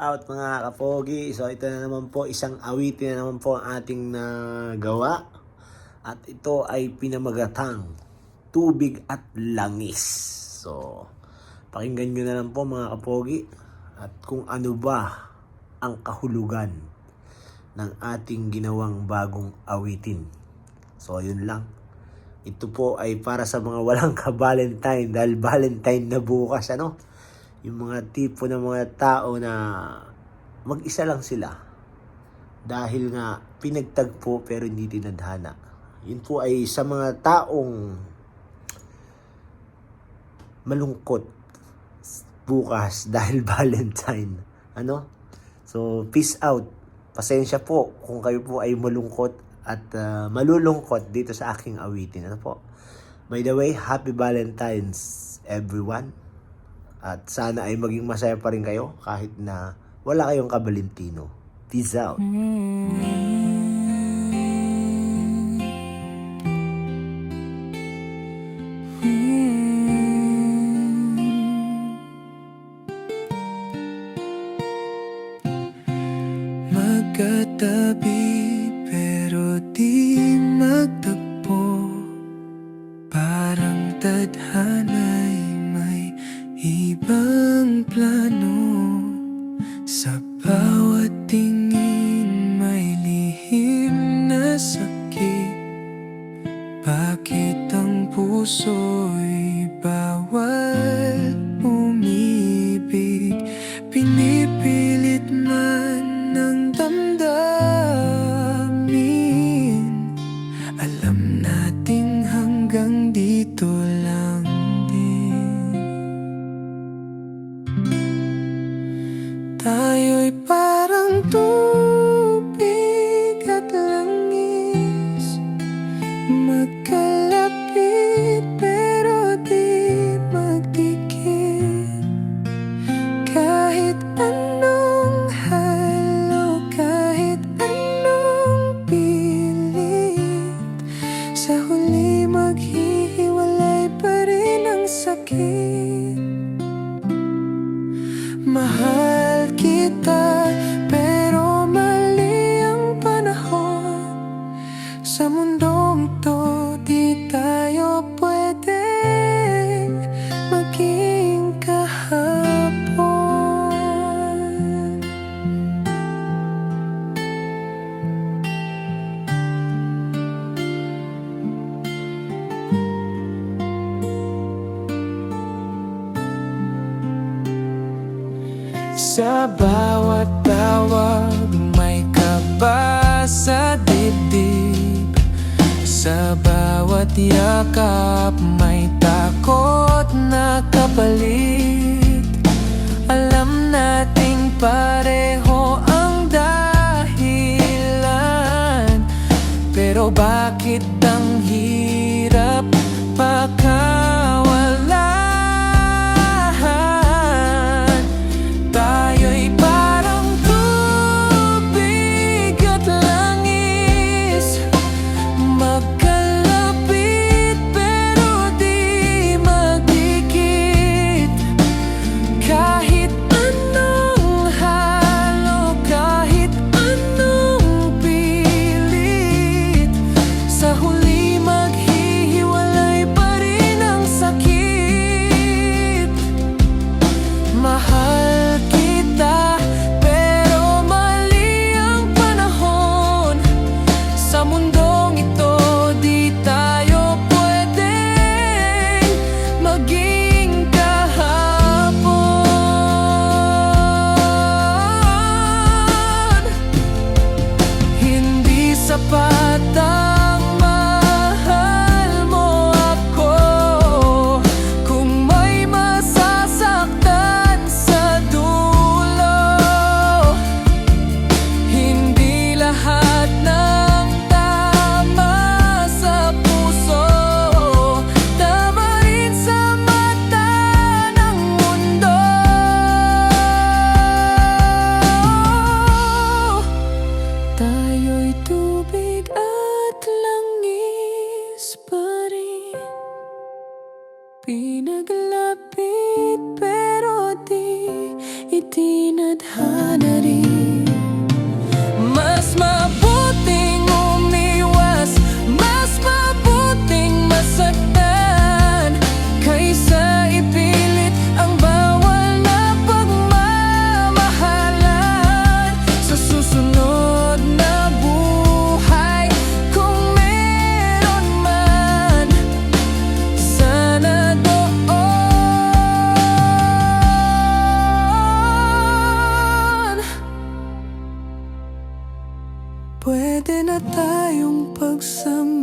out mga kapogi. So ito na naman po, isang awitin na naman po ang ating nagawa. At ito ay pinamagatang Tubig at Langis. So pakinggan nyo na lang po mga kapogi. At kung ano ba ang kahulugan ng ating ginawang bagong awitin. So yun lang. Ito po ay para sa mga walang ka-Valentine dahil Valentine na bukas, ano? Yung mga tipo ng mga tao na mag-isa lang sila dahil nga pinagtagpo pero hindi tinadhana. Yun po ay sa mga taong malungkot bukas dahil Valentine. Ano? So, peace out. Pasensya po kung kayo po ay malungkot at malulungkot dito sa aking awitin. Ano po? By the way, happy Valentine's everyone. At sana ay maging masaya pa rin kayo kahit na wala kayong kabalintino. Peace out. Magkatabi pero di magtagpo, parang tadhana'y may ibang plano. Sa bawat tingin may lihim na sakit. Bakit ang puso'y bawal umibig? Pinipilit man ng damdamin. Alam nating hanggang dito lang din. Tayo'y parang tubig at langis, magkalapit pero di magdikit. Kahit anong halo, kahit anong pilit, sa huli maghihiwalay pa rin ang sakit. Mahal kita, pero mali ang panahon. Sa mundong to, di tayo pwede maging kahapon. Sa bawat tawag may kaba sa dibdib. Sa bawat yakap may takot na kapalit. Alam nating pareho ang dahilan, pero bakit ang hirap pakawalan? Tayo'y parang tubig at langis, magkalapit pero di magdikit. Kahit anong halo, Pwede na tayong pagsama.